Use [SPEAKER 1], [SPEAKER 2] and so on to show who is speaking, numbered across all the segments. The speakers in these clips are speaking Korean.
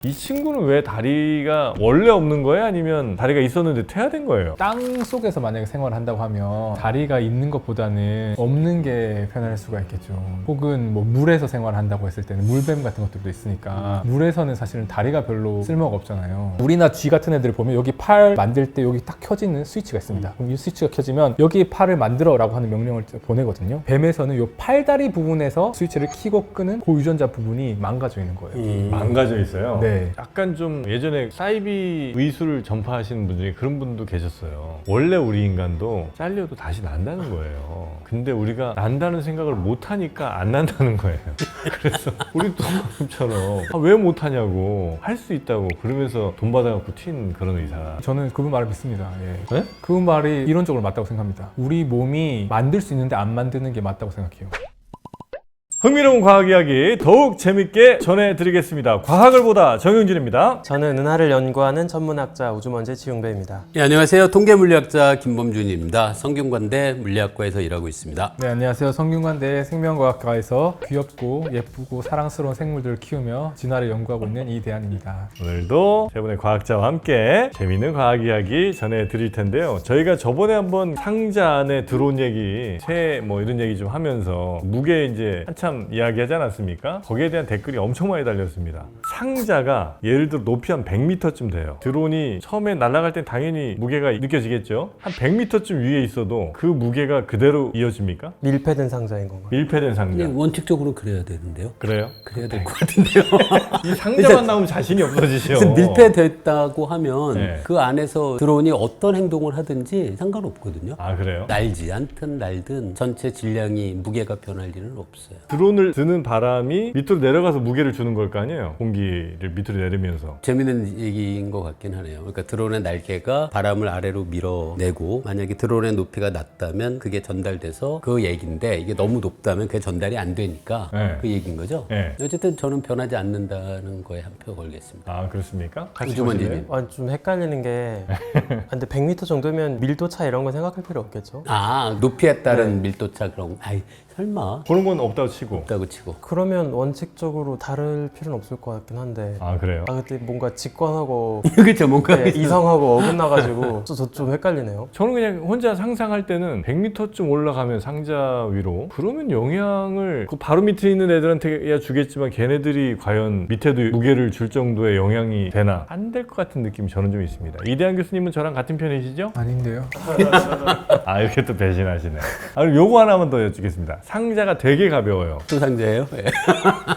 [SPEAKER 1] 이 친구는 왜 다리가 원래 없는 거예요? 아니면 다리가 있었는데 퇴화된 거예요?
[SPEAKER 2] 땅 속에서 만약에 생활을 한다고 하면 다리가 있는 것보다는 없는 게 편할 수가 있겠죠. 혹은 뭐 물에서 생활한다고 했을 때는 물뱀 같은 것들도 있으니까 물에서는 사실은 다리가 별로 쓸모가 없잖아요. 물이나 쥐 같은 애들 보면 여기 팔 만들 때 여기 딱 켜지는 스위치가 있습니다. 그럼 이 스위치가 켜지면 여기 팔을 만들어 라고 하는 명령을 보내거든요. 뱀에서는 이 팔다리 부분에서 스위치를 켜고 끄는 그 유전자 부분이 망가져 있는 거예요.
[SPEAKER 1] 망가져 있어요?
[SPEAKER 2] 네.
[SPEAKER 1] 약간 좀 예전에 사이비 의술을 전파하시는 분 중에 그런 분도 계셨어요. 원래 우리 인간도 잘려도 다시 난다는 거예요. 근데 우리가 난다는 생각을 못하니까 안 난다는 거예요. 그래서 우리 동생처럼 왜 못하냐고 할 수 있다고 그러면서 돈 받아갖고 튄 그런 의사.
[SPEAKER 2] 저는 그분 말을 믿습니다. 예.
[SPEAKER 1] 네?
[SPEAKER 2] 그분 말이 이론적으로 맞다고 생각합니다. 우리 몸이 만들 수 있는데 안 만드는 게 맞다고 생각해요.
[SPEAKER 1] 흥미로운 과학 이야기 더욱 재밌게 전해드리겠습니다. 과학을 보다 정영진입니다.
[SPEAKER 3] 저는 은하를 연구하는 천문학자 우주먼지 지용배입니다.
[SPEAKER 4] 네, 안녕하세요. 통계물리학자 김범준입니다. 성균관대 물리학과에서 일하고 있습니다.
[SPEAKER 2] 네, 안녕하세요. 성균관대 생명과학과에서 귀엽고 예쁘고 사랑스러운 생물들을 키우며 진화를 연구하고 있는 이대한입니다.
[SPEAKER 1] 오늘도 세 분의 과학자와 함께 재미있는 과학 이야기 전해드릴 텐데요. 저희가 저번에 한번 상자 안에 들어온 얘기, 새 뭐 이런 얘기 좀 하면서 무게 이제 한참 이야기하지 않았습니까? 거기에 대한 댓글이 엄청 많이 달렸습니다. 상자가 예를 들어 높이 한 100m쯤 돼요. 드론이 처음에 날아갈 땐 당연히 무게가 느껴지겠죠? 한 100m쯤 위에 있어도 그 무게가 그대로 이어집니까?
[SPEAKER 3] 밀폐된 상자인 건가요?
[SPEAKER 1] 밀폐된 상자.
[SPEAKER 4] 원칙적으로 그래야 되는데요.
[SPEAKER 1] 그래요?
[SPEAKER 4] 그래야 될 것 같은데요.
[SPEAKER 1] 이 상자만 나오면 자신이 없어지죠.
[SPEAKER 4] 그래서 밀폐됐다고 하면
[SPEAKER 1] 네.
[SPEAKER 4] 그 안에서 드론이 어떤 행동을 하든지 상관없거든요.
[SPEAKER 1] 아, 그래요?
[SPEAKER 4] 날지 않든 날든 전체 질량이 무게가 변할 일은 없어요.
[SPEAKER 1] 드론을 드는 바람이 밑으로 내려가서 무게를 주는 걸 거 아니에요? 공기를 밑으로 내리면서.
[SPEAKER 4] 재밌는 얘기인 것 같긴 하네요. 그러니까 드론의 날개가 바람을 아래로 밀어내고 만약에 드론의 높이가 낮다면 그게 전달돼서 그 얘기인데 이게 너무 높다면 그게 전달이 안 되니까
[SPEAKER 1] 네.
[SPEAKER 4] 그 얘기인 거죠.
[SPEAKER 1] 네.
[SPEAKER 4] 어쨌든 저는 변하지 않는다는 거에 한 표 걸겠습니다.
[SPEAKER 1] 아, 그렇습니까? 같이
[SPEAKER 4] 우주먼지님.
[SPEAKER 1] 보실래요?
[SPEAKER 3] 좀 헷갈리는 게 근데 100m 정도면 밀도차 이런 거 생각할 필요 없겠죠?
[SPEAKER 4] 아, 높이에 따른 밀도차 그런 거. 아이, 설마.
[SPEAKER 1] 그런 건 없다고 치고.
[SPEAKER 4] 없다고 치고.
[SPEAKER 3] 그러면 원칙적으로 다를 필요는 없을 것 같긴 한데
[SPEAKER 1] 아, 그래요?
[SPEAKER 3] 그때 뭔가 직관하고
[SPEAKER 4] 그렇죠, 뭔가.
[SPEAKER 3] 네, 이성하고 어긋나가지고 저 좀 헷갈리네요.
[SPEAKER 1] 저는 그냥 혼자 상상할 때는 100m쯤 올라가면 상자 위로 그러면 영향을 그 바로 밑에 있는 애들한테야 주겠지만 걔네들이 과연 밑에도 무게를 줄 정도의 영향이 되나 안 될 것 같은 느낌이 저는 좀 있습니다. 이대한 교수님은 저랑 같은 편이시죠?
[SPEAKER 2] 아닌데요.
[SPEAKER 1] 아, 이렇게 또 배신하시네. 아, 그럼 요거 하나만 더 여쭙겠습니다. 상자가 되게 가벼워요.
[SPEAKER 4] 또 상자예요? 네.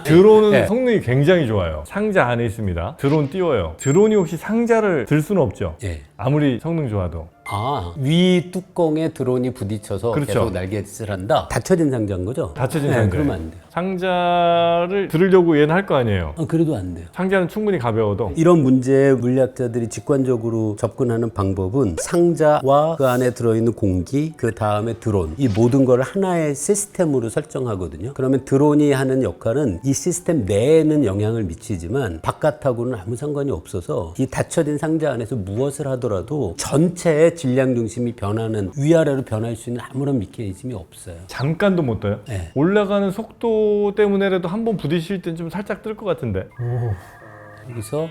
[SPEAKER 1] 드론은
[SPEAKER 4] 네.
[SPEAKER 1] 성능이 굉장히 좋아요. 상자 안에 있습니다. 드론 띄워요. 드론이 혹시 상자를 들 수는 없죠?
[SPEAKER 4] 예.
[SPEAKER 1] 아무리 성능 좋아도.
[SPEAKER 4] 아, 위 뚜껑에 드론이 부딪혀서
[SPEAKER 1] 그렇죠.
[SPEAKER 4] 계속 날갯짓을 한다? 닫혀진 상자인 거죠?
[SPEAKER 1] 닫혀진
[SPEAKER 4] 네,
[SPEAKER 1] 상자.
[SPEAKER 4] 그러면 안 돼요.
[SPEAKER 1] 상자를 들으려고 얘는 할 거 아니에요.
[SPEAKER 4] 그래도 안 돼요.
[SPEAKER 1] 상자는 충분히 가벼워도.
[SPEAKER 4] 이런 문제에 물리학자들이 직관적으로 접근하는 방법은 상자와 그 안에 들어있는 공기, 그 다음에 드론, 이 모든 걸 하나의 시스템으로 설정하거든요. 그러면 드론이 하는 역할은 이 시스템 내에는 영향을 미치지만 바깥하고는 아무 상관이 없어서 이 닫혀진 상자 안에서 무엇을 하더라도 전체의 질량 중심이 변하는, 위아래로 변할 수 있는 아무런 미케니즘이 없어요.
[SPEAKER 1] 잠깐도 못 떠요?
[SPEAKER 4] 네.
[SPEAKER 1] 올라가는 속도 때문에라도 한 번 부딪힐 땐 좀 살짝 뜰 것 같은데.
[SPEAKER 4] 여기서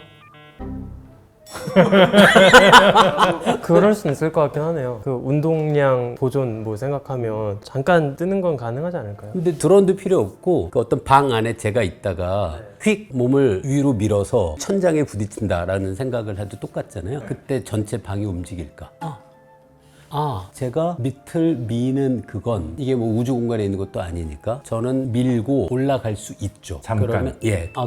[SPEAKER 3] 그럴 수는 있을 것 같긴 하네요. 그 운동량 보존 뭐 생각하면 잠깐 뜨는 건 가능하지 않을까요?
[SPEAKER 4] 근데 드론도 필요 없고 그 어떤 방 안에 제가 있다가 휙 몸을 위로 밀어서 천장에 부딪힌다라는 생각을 해도 똑같잖아요. 그때 전체 방이 움직일까? 제가 밑을 미는 그건 이게 뭐 우주 공간에 있는 것도 아니니까 저는 밀고 올라갈 수 있죠.
[SPEAKER 1] 잠깐.
[SPEAKER 4] 그러면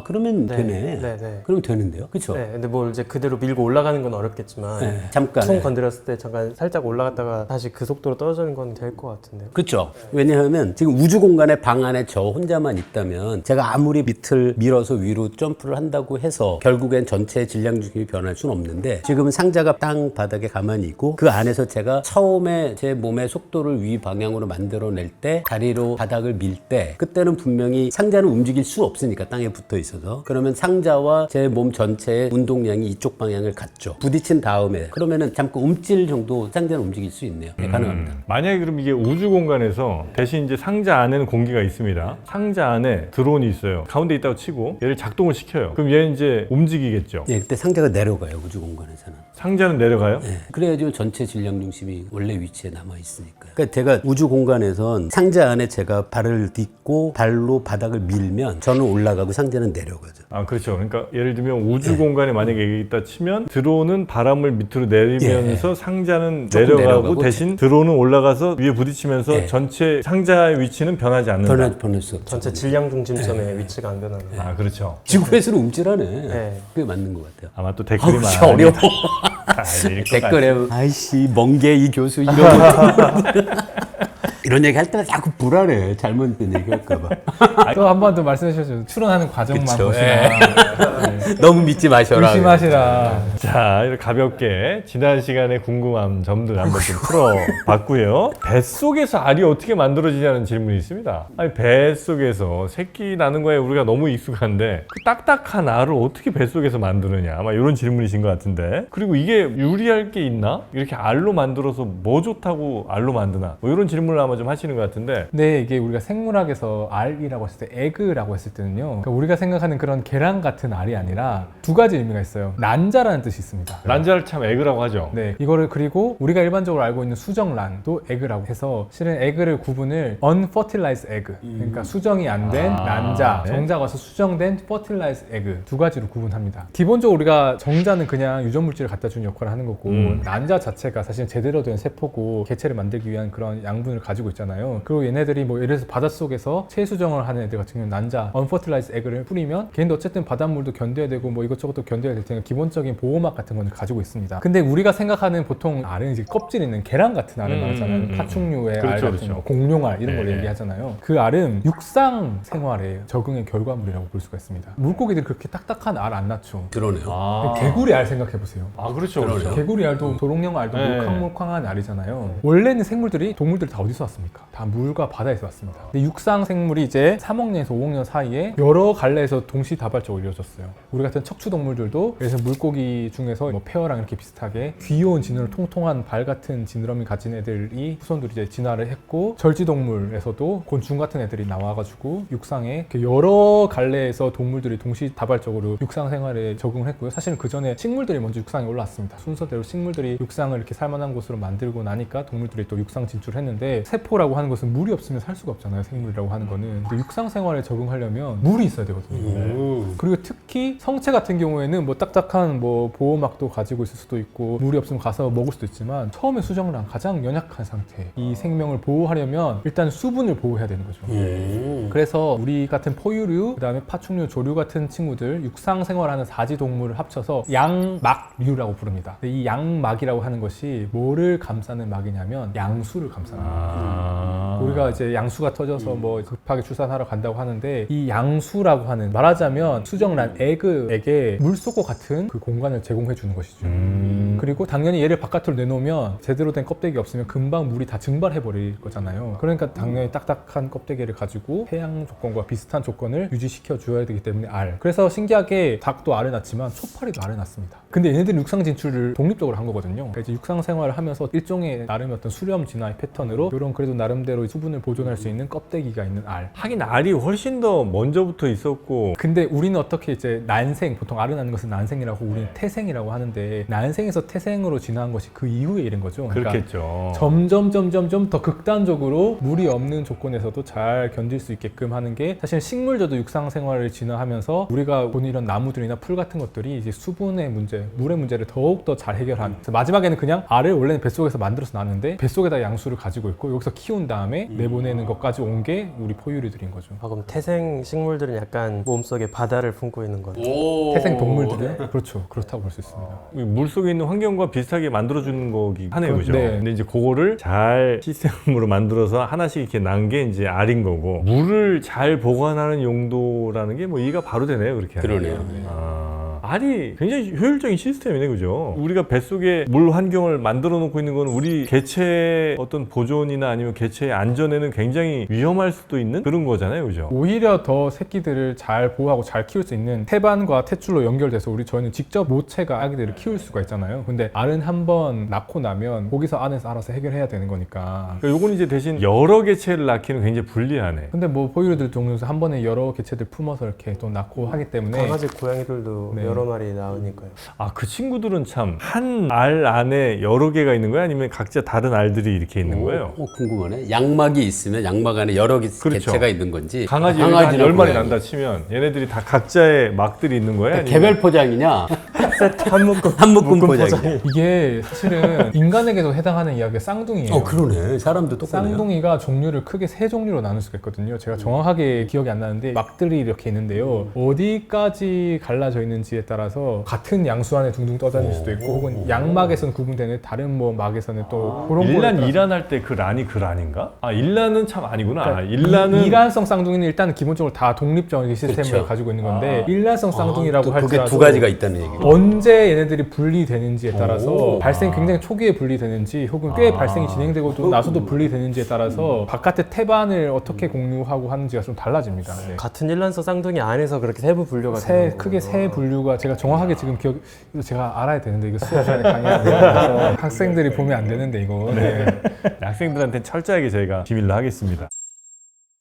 [SPEAKER 4] 그러면
[SPEAKER 3] 네.
[SPEAKER 4] 되네.
[SPEAKER 3] 네.
[SPEAKER 4] 그럼 되는데요, 그렇죠?
[SPEAKER 3] 네, 근데 뭘 이제 그대로 밀고 올라가는 건 어렵겠지만
[SPEAKER 4] 네, 잠깐.
[SPEAKER 3] 퉁 건드렸을 때 잠깐 살짝 올라갔다가 다시 그 속도로 떨어지는 건 될 것 같은데요.
[SPEAKER 4] 그렇죠. 왜냐하면 지금 우주 공간의 방 안에 저 혼자만 있다면 제가 아무리 밑을 밀어서 위로 점프를 한다고 해서 결국엔 전체 질량 중심이 변할 수는 없는데 지금은 상자가 땅 바닥에 가만히 있고 그 안에서 제가 처음에 제 몸의 속도를 위 방향으로 만들어낼 때 다리로 바닥을 밀 때 그때는 분명히 상자는 움직일 수 없으니까 땅에 붙어 있어서 그러면 상자와 제 몸 전체의 운동량이 이쪽 방향을 갖죠. 부딪힌 다음에 그러면은 잠깐 움찔 정도 상자는 움직일 수 있네요. 네, 가능합니다.
[SPEAKER 1] 만약에 그럼 이게 우주 공간에서 대신 이제 상자 안에는 공기가 있습니다. 상자 안에 드론이 있어요. 가운데 있다고 치고 얘를 작동을 시켜요. 그럼 얘는 이제 움직이겠죠.
[SPEAKER 4] 네, 그때 상자가 내려가요. 우주 공간에서는.
[SPEAKER 1] 상자는 내려가요?
[SPEAKER 4] 네, 그래야지 전체 질량 중심이 원래 위치에 남아 있으니까. 그러니까 제가 우주 공간에선 상자 안에 제가 발을 딛고 발로 바닥을 밀면 저는 올라가고 상자는 내려가죠.
[SPEAKER 1] 아 그렇죠. 그러니까 예를 들면 우주 공간에 만약에 여기 있다 치면 드론은 바람을 밑으로 내리면서 상자는
[SPEAKER 4] 조금
[SPEAKER 1] 내려가고
[SPEAKER 4] 내려가고
[SPEAKER 1] 대신 드론은 올라가서 위에 부딪히면서 전체 상자의 위치는 변하지 않는다.
[SPEAKER 4] 변할 수 없죠.
[SPEAKER 3] 전체 질량 중심점의 위치가 안 변하는.
[SPEAKER 1] 아 그렇죠.
[SPEAKER 4] 지구에서는 움찔하네.
[SPEAKER 3] 네.
[SPEAKER 4] 그게 맞는 것 같아요.
[SPEAKER 1] 아마 또 댓글이
[SPEAKER 4] 아우,
[SPEAKER 1] 많아.
[SPEAKER 4] 어려워.
[SPEAKER 1] 댓글에
[SPEAKER 4] 댓글에 아이씨 멍게 이 교수 이런 이런 얘기 할 때마다 자꾸 불안해. 잘못된 얘기 할까봐.
[SPEAKER 2] 또 한 번 더 말씀해 주셔서 출연하는 과정만
[SPEAKER 4] 그쵸,
[SPEAKER 2] 보시나
[SPEAKER 4] 너무 믿지 마셔라.
[SPEAKER 2] 조심하시라.
[SPEAKER 1] 자, 이렇게 가볍게 지난 시간에 궁금한 점들 한번 좀 풀어봤고요. 뱃속에서 알이 어떻게 만들어지냐는 질문이 있습니다. 아니, 뱃속에서 새끼 나는 거에 우리가 너무 익숙한데 그 딱딱한 알을 어떻게 뱃속에서 만드느냐 아마 이런 질문이신 것 같은데 그리고 이게 유리할 게 있나? 이렇게 알로 만들어서 뭐 좋다고 알로 만드나? 뭐 이런 질문을 아마 좀 하시는 것 같은데
[SPEAKER 2] 근데 이게 우리가 생물학에서 알이라고 했을 때 에그라고 했을 때는요 그러니까 우리가 생각하는 그런 계란 같은 알이 아니라 두 가지 의미가 있어요. 난자라는 뜻이 있습니다.
[SPEAKER 1] 난자를 참 에그라고 하죠.
[SPEAKER 2] 네, 이거를 그리고 우리가 일반적으로 알고 있는 수정란도 에그라고 해서 실은 에그를 구분을 unfertilized egg 그러니까 수정이 안 된 난자
[SPEAKER 1] 네.
[SPEAKER 2] 정자가 와서 수정된 fertilized egg 두 가지로 구분합니다. 기본적으로 우리가 정자는 그냥 유전물질을 갖다 주는 역할을 하는 거고 난자 자체가 사실 제대로 된 세포고 개체를 만들기 위한 그런 양분을 가지고 있잖아요. 그리고 얘네들이 뭐 예를 들어서 바닷속에서 체수정을 하는 애들 같은 경우는 난자 unfertilized egg를 뿌리면 걔네도 어쨌든 바닷물도 견뎌야 되고 뭐 이것저것도 견뎌야 될 테니까 기본적인 보호막 같은 건 가지고 있습니다. 근데 우리가 생각하는 보통 알은 이제 껍질 있는 계란 같은 알을 말하잖아요. 파충류의 알
[SPEAKER 1] 그렇죠,
[SPEAKER 2] 같은
[SPEAKER 1] 그렇죠.
[SPEAKER 2] 거, 공룡알 이런 걸
[SPEAKER 1] 네.
[SPEAKER 2] 얘기하잖아요. 그 알은 육상 생활에 적응의 결과물이라고 볼 수가 있습니다. 물고기들 그렇게 딱딱한 알 안 낳죠.
[SPEAKER 4] 그러네요.
[SPEAKER 2] 개구리 알 생각해 보세요.
[SPEAKER 1] 아 그렇죠. 그렇죠.
[SPEAKER 2] 개구리 알도 도롱뇽 알도
[SPEAKER 1] 네.
[SPEAKER 2] 몰캉몰캉한 알이잖아요. 원래는 동물들이 다 어디서 왔습니까? 다 물과 바다에서 왔습니다. 근데 육상 생물이 이제 3억 년에서 5억 년 사이에 여러 갈래에서 동시다발적으로 이루어졌어요. 우리 같은 척추 동물들도 그래서 물고기 중에서 뭐 페어랑 이렇게 비슷하게 귀여운 지느러 통통한 발 같은 지느러미 가진 애들이 후손들이 이제 진화를 했고 절지동물에서도 곤충 같은 애들이 나와가지고 육상에 이렇게 여러 갈래에서 동물들이 동시다발적으로 육상 생활에 적응을 했고요. 사실은 그 전에 식물들이 먼저 육상에 올라왔습니다. 순서대로 식물들이 육상을 이렇게 살만한 곳으로 만들고 나니까 동물들이 또 육상 진출을 했는데 세포라고 하는 것은 물이 없으면 살 수가 없잖아요. 생물이라고 하는 거는. 근데 육상 생활에 적응하려면 물이 있어야 되거든요. 그리고 특히 성체 같은 경우에는 뭐 딱딱한 뭐 보호막도 가지고 있을 수도 있고 물이 없으면 가서 먹을 수도 있지만 처음에 수정란 가장 연약한 상태 이 생명을 보호하려면 일단 수분을 보호해야 되는 거죠. 그래서 우리 같은 포유류 그다음에 파충류 조류 같은 친구들 육상 생활하는 사지 동물을 합쳐서 양막류라고 부릅니다. 근데 이 양막이라고 하는 것이 뭐를 감싸는 막이냐면 양수를 감싸는 막입니다. 우리가 이제 양수가 터져서 뭐 급하게 출산하러 간다고 하는데 이 양수라고 하는 말하자면 수정란 에그에게 물속과 같은 그 공간을 제공해 주는 것이죠. 그리고 당연히 얘를 바깥으로 내놓으면 제대로 된 껍데기 없으면 금방 물이 다 증발해 버릴 거잖아요. 그러니까 당연히 딱딱한 껍데기를 가지고 해양 조건과 비슷한 조건을 유지시켜 줘야 되기 때문에 알. 그래서 신기하게 닭도 알을 낳지만 초파리도 알을 낳습니다. 근데 얘네들은 육상 진출을 독립적으로 한 거거든요. 그러니까 이제 육상 생활을 하면서 일종의 나름의 어떤 수렴 진화의 패턴으로 이런 그래도 나름대로 수분을 보존할 수 있는 껍데기가 있는 알.
[SPEAKER 1] 하긴 알이 훨씬 더 먼저부터 있었고
[SPEAKER 2] 근데 우리는 어떻게 이제 난생, 보통 알을 낳는 것은 난생이라고 우리는 태생이라고 하는데 난생에서 태생으로 진화한 것이 그 이후의 일인 거죠. 그러니까
[SPEAKER 1] 그렇겠죠.
[SPEAKER 2] 점점 더 극단적으로 물이 없는 조건에서도 잘 견딜 수 있게끔 하는 게 사실 식물들도 육상 생활을 진화하면서 우리가 보는 이런 나무들이나 풀 같은 것들이 이제 수분의 문제, 물의 문제를 더욱더 잘 해결한 그래서 마지막에는 그냥 알을 원래는 뱃속에서 만들어서 낳았는데 뱃속에다 양수를 가지고 있고 여기서 키운 다음에 내보내는 것까지 온 게 우리 포유류들인 거죠.
[SPEAKER 3] 그럼 태생 식물들은 약간 몸속에 바다를 품고 있는 거죠.
[SPEAKER 2] 태생 동물들은 그렇죠. 그렇다고 볼 수 있습니다.
[SPEAKER 1] 물 속에 있는 환경과 비슷하게 만들어주는 거기 하네요, 그죠?
[SPEAKER 2] 네.
[SPEAKER 1] 근데 이제 그거를 잘 시스템으로 만들어서 하나씩 이렇게 난 게 이제 알인 거고 물을 잘 보관하는 용도라는 게 뭐 이해가 바로 되네요, 그렇게.
[SPEAKER 4] 그러네요.
[SPEAKER 1] 알이 굉장히 효율적인 시스템이네, 그죠? 우리가 뱃속에 물 환경을 만들어 놓고 있는 건 우리 개체의 어떤 보존이나 아니면 개체의 안전에는 굉장히 위험할 수도 있는 그런 거잖아요, 그죠?
[SPEAKER 2] 오히려 더 새끼들을 잘 보호하고 잘 키울 수 있는 태반과 탯줄로 연결돼서 저희는 직접 모체가 아기들을 키울 수가 있잖아요. 근데 알은 한번 낳고 나면 거기서 안에서 알아서 해결해야 되는 거니까.
[SPEAKER 1] 그러니까 요건 이제 대신 여러 개체를 낳기는 굉장히 불리하네.
[SPEAKER 2] 근데 뭐 포유류들 종류에서 한 번에 여러 개체들 품어서 이렇게 또 낳고 하기 때문에
[SPEAKER 3] 강아지, 고양이들도
[SPEAKER 2] 네.
[SPEAKER 3] 여러 마리 낳으니까요.
[SPEAKER 1] 아, 그 친구들은 참 한 알 안에 여러 개가 있는 거야? 아니면 각자 다른 알들이 이렇게 있는 거예요?
[SPEAKER 4] 궁금하네. 양막이 있으면 양막 안에 여러
[SPEAKER 1] 그렇죠.
[SPEAKER 4] 개체가 있는 건지.
[SPEAKER 1] 강아지가 한
[SPEAKER 4] 강아지나
[SPEAKER 1] 10마리
[SPEAKER 4] 고양이.
[SPEAKER 1] 난다 치면 얘네들이 다 각자의 막들이 있는 거야? 아니면
[SPEAKER 4] 개별 포장이냐?
[SPEAKER 3] 세트 한 묶음.
[SPEAKER 4] 한 묶음 포장이냐?
[SPEAKER 2] 이게 사실은 인간에게도 해당하는 이야기가 쌍둥이에요.
[SPEAKER 4] 그러네. 사람도 똑같네요.
[SPEAKER 2] 쌍둥이가 종류를 크게 세 종류로 나눌 수가 있거든요. 제가 정확하게 기억이 안 나는데 막들이 이렇게 있는데요. 어디까지 갈라져 있는지에 따라서 같은 양수 안에 둥둥 떠다닐 수도 있고 혹은 양막에서는 구분되는 다른 뭐 막에서는 또 그런
[SPEAKER 1] 일란
[SPEAKER 2] 거에
[SPEAKER 1] 일란할 때 그 란이 그 란인가? 아, 일란은 참 아니구나.
[SPEAKER 2] 그러니까
[SPEAKER 1] 일란은
[SPEAKER 2] 이란성 쌍둥이는 일단 기본적으로 다 독립적인 시스템을
[SPEAKER 4] 그렇죠.
[SPEAKER 2] 가지고 있는 건데 일란성 쌍둥이라고
[SPEAKER 4] 또
[SPEAKER 2] 할지라도
[SPEAKER 4] 그게 두 가지가 있다는 얘기죠.
[SPEAKER 2] 언제 얘네들이 분리되는지에 따라서
[SPEAKER 1] 오.
[SPEAKER 2] 발생 굉장히 초기에 분리되는지 혹은 꽤 발생이 진행되고 또 나서도 분리되는지에 따라서 바깥의 태반을 어떻게 공유하고 하는지가 좀 달라집니다. 네.
[SPEAKER 3] 같은 일란성 쌍둥이 안에서 그렇게 세부 분류가
[SPEAKER 2] 크게 세 분류가 제가 정확하게 지금 이거 제가 알아야 되는데 이거 수업 시간에 강의하면서 학생들이 보면 안 되는데 이거 네.
[SPEAKER 1] 학생들한테 철저하게 저희가 비밀로 하겠습니다.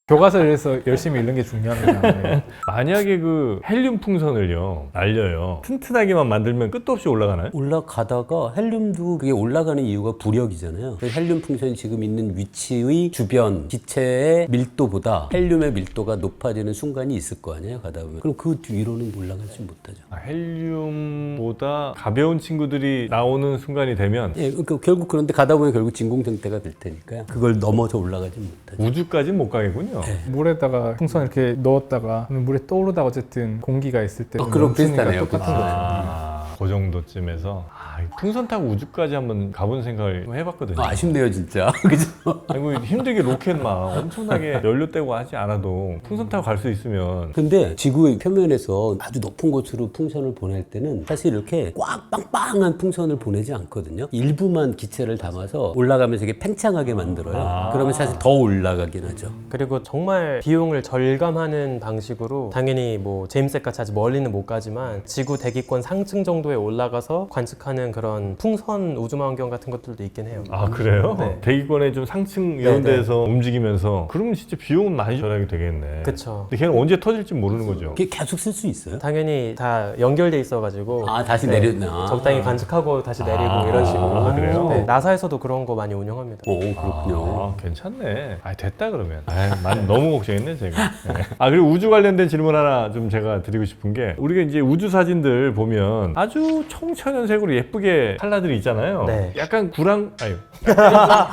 [SPEAKER 2] 교과서를 해서 열심히 읽는 게 중요합니다. 네.
[SPEAKER 1] 만약에 그 헬륨 풍선을요 날려요 튼튼하게만 만들면 끝도 없이 올라가나요?
[SPEAKER 4] 올라가다가 헬륨도 그게 올라가는 이유가 부력이잖아요. 그래서 헬륨 풍선이 지금 있는 위치의 주변 기체의 밀도보다 헬륨의 밀도가 높아지는 순간이 있을 거 아니에요, 가다 보면. 그럼 그 위로는 올라가지 못하죠.
[SPEAKER 1] 아, 헬륨보다 가벼운 친구들이 나오는 순간이 되면
[SPEAKER 4] 예, 그러니까 결국 그런데 가다 보면 결국 진공상태가 될 테니까요. 그걸 넘어서 올라가지 못하죠.
[SPEAKER 1] 우주까지는 못 가겠군요.
[SPEAKER 2] 물에다가 풍선 이렇게 넣었다가 물에 떠오르다가 어쨌든 공기가 있을 때
[SPEAKER 4] 그럼
[SPEAKER 2] 멈추니까
[SPEAKER 4] 비슷하네요.
[SPEAKER 2] 똑같은
[SPEAKER 4] 그치.
[SPEAKER 2] 거죠.
[SPEAKER 1] 그 정도쯤에서 이 풍선 타고 우주까지 한번 가본 생각을 해봤거든요.
[SPEAKER 4] 아쉽네요, 진짜. 그죠?
[SPEAKER 1] 아이고 힘들게 로켓 막 엄청나게 연료 떼고 하지 않아도 풍선 타고 갈 수 있으면
[SPEAKER 4] 근데 지구의 표면에서 아주 높은 곳으로 풍선을 보낼 때는 사실 이렇게 꽉 빵빵한 풍선을 보내지 않거든요. 일부만 기체를 담아서 올라가면서 이게 팽창하게 만들어요. 그러면 사실 더 올라가긴 하죠.
[SPEAKER 3] 그리고 정말 비용을 절감하는 방식으로 당연히 뭐 제임스 웹같이 아주 멀리는 못 가지만 지구 대기권 상층 정도에 올라가서 관측하는 그런 풍선 우주망원경 같은 것들도 있긴 해요.
[SPEAKER 1] 아 그래요?
[SPEAKER 3] 네.
[SPEAKER 1] 대기권에 좀 상층 이런
[SPEAKER 3] 네, 네.
[SPEAKER 1] 데서 움직이면서 그러면 진짜 비용은 많이 절약이 되겠네.
[SPEAKER 3] 그쵸.
[SPEAKER 1] 근데 걔는 언제 터질지 모르는 거죠.
[SPEAKER 4] 그게 계속 쓸 수 있어요?
[SPEAKER 3] 당연히 다 연결돼 있어가지고
[SPEAKER 4] 다시
[SPEAKER 3] 네.
[SPEAKER 4] 내렸나?
[SPEAKER 3] 적당히 관측하고 다시 내리고 이런 식으로 하는
[SPEAKER 1] 그래요?
[SPEAKER 3] 네, 나사에서도 그런 거 많이 운영합니다.
[SPEAKER 4] 오, 그렇군요.
[SPEAKER 1] 괜찮네. 됐다 그러면. 난 너무 걱정했네 제가. 네. 그리고 우주 관련된 질문 하나 좀 제가 드리고 싶은 게 우리가 이제 우주 사진들 보면 아주 청천연색으로 예쁘게 컬러들이 있잖아요.
[SPEAKER 3] 네.
[SPEAKER 1] 약간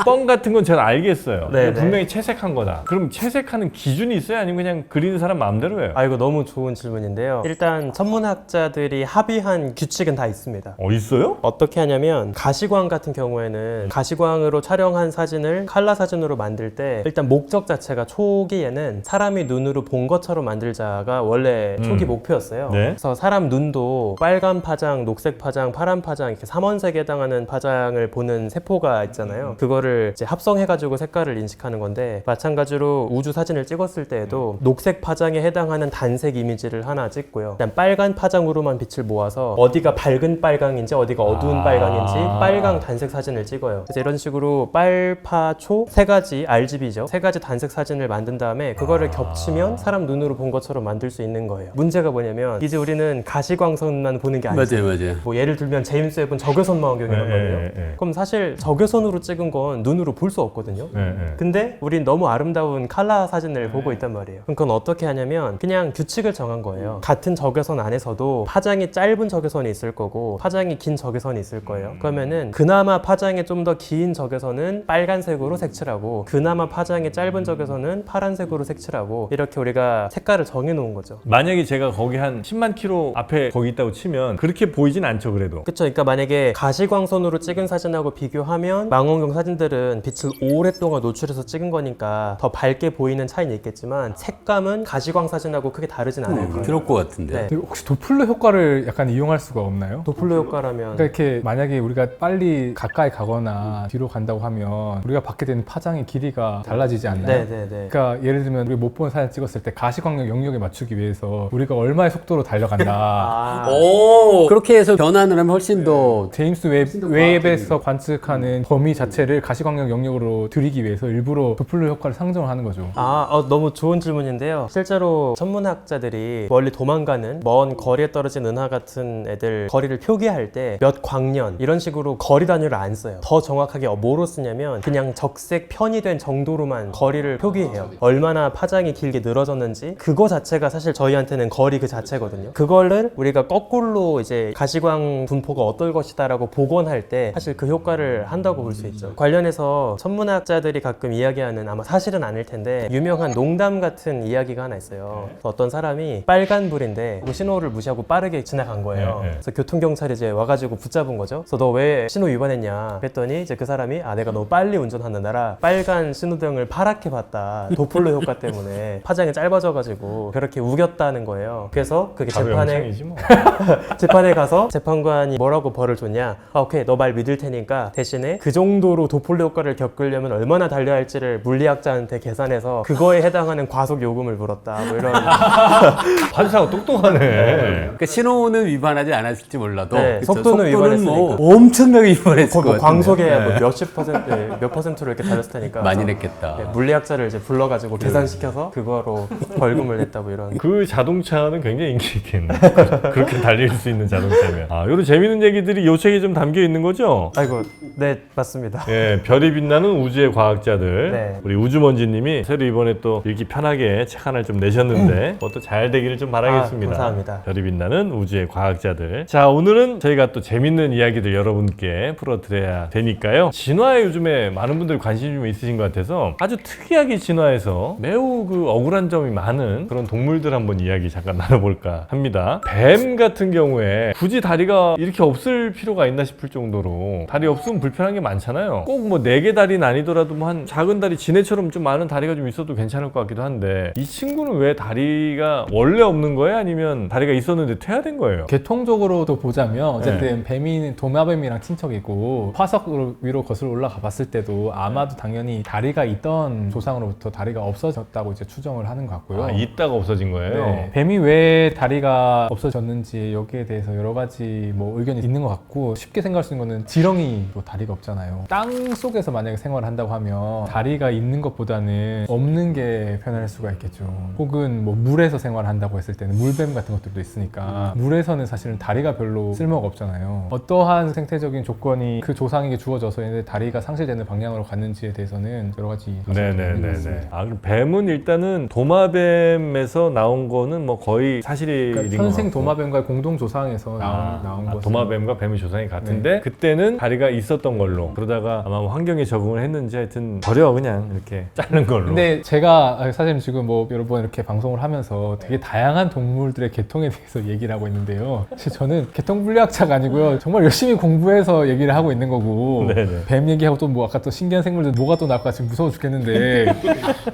[SPEAKER 1] 뻥 같은 건 제가 알겠어요.
[SPEAKER 3] 네,
[SPEAKER 1] 분명히 채색한 거다. 그럼 채색하는 기준이 있어요? 아니면 그냥 그리는 사람 마음대로 해요?
[SPEAKER 3] 이거 너무 좋은 질문인데요. 일단 천문학자들이 합의한 규칙은 다 있습니다.
[SPEAKER 1] 있어요?
[SPEAKER 3] 어떻게 하냐면 가시광 같은 경우에는 가시광으로 촬영한 사진을 칼라 사진으로 만들 때 일단 목적 자체가 초기에는 사람이 눈으로 본 것처럼 만들자가 원래 초기 목표였어요.
[SPEAKER 1] 네.
[SPEAKER 3] 그래서 사람 눈도 빨간 파장, 녹색 파장, 파란 파장 이렇게 삼원색에 해당하는 파장을 보는 세포가 있잖아요. 그거를 이제 합성해가지고 색깔을 인식하는 건데 마찬가지로 우주 사진을 찍었을 때에도 녹색 파장에 해당하는 단색 이미지를 하나 찍고요. 그냥 빨간 파장으로만 빛을 모아서 어디가 밝은 빨강인지 어디가 어두운 빨강인지 빨강 단색 사진을 찍어요. 그래서 이런 식으로 빨파초 세 가지 RGB죠. 세 가지 단색 사진을 만든 다음에 그거를 겹치면 사람 눈으로 본 것처럼 만들 수 있는 거예요. 문제가 뭐냐면 이제 우리는 가시광선만 보는 게 아니죠.
[SPEAKER 4] 맞아요.
[SPEAKER 3] 뭐 예를 들면 제임스 웹은 적외선 망원경이란 말이에요. 그럼 사실 적외선으로 찍은 건 눈으로 볼 수 없거든요. 근데 우린 너무 아름다운 칼라 사진을 보고 있단 말이에요. 그럼 그건 어떻게 하냐면 그냥 규칙을 정한 거예요. 같은 적외선 안에서도 파장이 짧은 적외선이 있을 거고 파장이 긴 적외선이 있을 거예요. 그러면은 그나마 파장이 좀 더 긴 적외선은 빨간색으로 색칠하고 그나마 파장이 짧은 적외선은 파란색으로 색칠하고 이렇게 우리가 색깔을 정해 놓은 거죠.
[SPEAKER 1] 만약에 제가 거기 한 10만 킬로 앞에 거기 있다고 치면 그렇게 크게 보이진 않죠, 그래도.
[SPEAKER 3] 그쵸. 그러니까 만약에 가시광선으로 찍은 사진하고 비교하면 망원경 사진들은 빛을 오랫동안 노출해서 찍은 거니까 더 밝게 보이는 차이는 있겠지만 색감은 가시광 사진하고 크게 다르진 않을 거예요.
[SPEAKER 4] 그럴 것 같은데.
[SPEAKER 3] 네.
[SPEAKER 2] 근데 혹시 도플러 효과를 약간 이용할 수가 없나요?
[SPEAKER 3] 도플러 효과라면
[SPEAKER 2] 그러니까 이렇게 만약에 우리가 빨리 가까이 가거나 뒤로 간다고 하면 우리가 받게 되는 파장의 길이가 달라지지 않나요?
[SPEAKER 3] 네네네.
[SPEAKER 2] 그러니까 예를 들면 우리 못 본 사진 찍었을 때 가시광역 영역에 맞추기 위해서 우리가 얼마의 속도로 달려간다.
[SPEAKER 3] 아,
[SPEAKER 4] 오, 그렇게 해서 변환을 하면 훨씬 더
[SPEAKER 2] 제임스 웹에서 관측하는 범위 자체를 가시광역 영역으로 들이기 위해서 일부러 도플러 효과를 상정을 하는 거죠.
[SPEAKER 3] 너무 좋은 질문인데요. 실제로 천문학자들이 멀리 도망가는 먼 거리에 떨어진 은하 같은 애들 거리를 표기할 때 몇 광년 이런 식으로 거리 단위를 안 써요. 더 정확하게 뭐로 쓰냐면 그냥 적색 편이 된 정도로만 거리를 표기해요. 얼마나 파장이 길게 늘어졌는지 그거 자체가 사실 저희한테는 거리 그 자체거든요. 그거를 우리가 거꾸로 이제 가시광 분포가 어떨 것이다라고 복원할 때 사실 그 효과를 한다고 볼 수 있죠. 관련해서 천문학자들이 가끔 이야기하는 아마 사실은 아닐 텐데 유명한 농담 같은 이야기가 하나 있어요. 어떤 사람이 빨간불인데 신호를 무시하고 빠르게 지나간 거예요. 그래서 교통경찰이 이제 와가지고 붙잡은 거죠. 그래서 너 왜 신호 위반했냐 그랬더니 이제 그 사람이 내가 너무 빨리 운전하느라 빨간 신호등을 파랗게 봤다. 도플러 효과 때문에 파장이 짧아져가지고 그렇게 우겼다는 거예요. 그래서 그게
[SPEAKER 1] 바로
[SPEAKER 3] 재판에
[SPEAKER 1] 영창이지 뭐.
[SPEAKER 3] 재판에 가서 재판관이 뭐라고 벌을 줬냐? 오케이, 너 말 믿을 테니까 대신에 그 정도로 도플러 효과를 겪으려면 얼마나 달려야 할지를 물리학자한테 계산해서 그거에 해당하는 과속 요금을 물었다. 뭐 이런.
[SPEAKER 1] 판사가 똑똑하네.
[SPEAKER 4] 그러니까 신호는 위반하지 않았을지 몰라도
[SPEAKER 3] 네,
[SPEAKER 4] 그쵸?
[SPEAKER 3] 속도는 위반했으니까.
[SPEAKER 4] 뭐 엄청나게 위반했을 것 같은데.
[SPEAKER 3] 광속에 뭐
[SPEAKER 4] 네.
[SPEAKER 3] 몇십 퍼센트, 몇 퍼센트로 이렇게 달렸을 테니까.
[SPEAKER 4] 많이
[SPEAKER 3] 그래서
[SPEAKER 4] 냈겠다.
[SPEAKER 3] 물리학자를 이제 불러가지고 계산시켜서 그거로 벌금을 냈다 뭐 이런.
[SPEAKER 1] 그 자동차는 굉장히 인기 있겠네. 그렇게 달릴 수 있는 자동차면. 이런 재밌는 얘기들이 요 책에 좀 담겨 있는 거죠?
[SPEAKER 3] 아이고, 네, 맞습니다.
[SPEAKER 1] 예, 별이 빛나는 우주의 과학자들.
[SPEAKER 3] 네.
[SPEAKER 1] 우리 우주먼지님이 새로 이번에 또 읽기 편하게 책 하나를 좀 내셨는데 그것도 잘 되기를 좀 바라겠습니다.
[SPEAKER 3] 감사합니다.
[SPEAKER 1] 별이 빛나는 우주의 과학자들. 자, 오늘은 저희가 또 재밌는 이야기들 여러분께 풀어드려야 되니까요. 진화에 요즘에 많은 분들이 관심이 좀 있으신 것 같아서 아주 특이하게 진화해서 매우 그 억울한 점이 많은 그런 동물들 한번 이야기 잠깐 나눠볼까 합니다. 뱀 같은 경우에 굳이 다리가 이렇게 없을 필요가 있나 싶을 정도로 다리 없으면 불편한 게 많잖아요. 꼭 뭐 4개 다리는 아니더라도 뭐 한 작은 다리 지네처럼 좀 많은 다리가 좀 있어도 괜찮을 것 같기도 한데 이 친구는 왜 다리가 원래 없는 거예요? 아니면 다리가 있었는데 퇴화된 거예요?
[SPEAKER 2] 계통적으로도 보자면 어쨌든 뱀이 도마뱀이랑 친척이고 화석 위로 거슬러 올라가 봤을 때도 아마도 당연히 다리가 있던 조상으로부터 다리가 없어졌다고 이제 추정을 하는 것 같고요.
[SPEAKER 1] 있다가 없어진 거예요?
[SPEAKER 2] 네. 뱀이 왜 다리가 없어졌는지 여기에 대해서 여러 가지 뭐 의견이 있는 것 같고 쉽게 생각할 수 있는 거는 지렁이도 다리가 없잖아요. 땅 속에서 만약에 생활을 한다고 하면 다리가 있는 것보다는 없는 게 편할 수가 있겠죠. 혹은 뭐 물에서 생활을 한다고 했을 때는 물뱀 같은 것들도 있으니까 물에서는 사실은 다리가 별로 쓸모가 없잖아요. 어떠한 생태적인 조건이 그 조상에게 주어져서 얘네 다리가 상실되는 방향으로 갔는지에 대해서는 여러 가지
[SPEAKER 1] 네네네네. 그럼 뱀은 일단은 도마뱀에서 나온 거는 뭐 거의 사실인
[SPEAKER 2] 그러니까
[SPEAKER 1] 것
[SPEAKER 2] 현생
[SPEAKER 1] 같고.
[SPEAKER 2] 도마뱀과의 공동 조상에서 나온 것은
[SPEAKER 1] 도마뱀과 뱀의 조상이 같은데 그때는 다리가 있었던 걸로 그러다가 아마 환경에 적응을 했는지 하여튼 버려 그냥 이렇게 자른 걸로.
[SPEAKER 2] 근데 제가 사실 지금 뭐 여러 번 이렇게 방송을 하면서 되게 다양한 동물들의 계통에 대해서 얘기를 하고 있는데요. 사실 저는 계통 분리학자가 아니고요. 정말 열심히 공부해서 얘기를 하고 있는 거고
[SPEAKER 1] 네네.
[SPEAKER 2] 뱀 얘기하고 또 뭐 아까 또 신기한 생물들 뭐가 또 나올까 지금 무서워 죽겠는데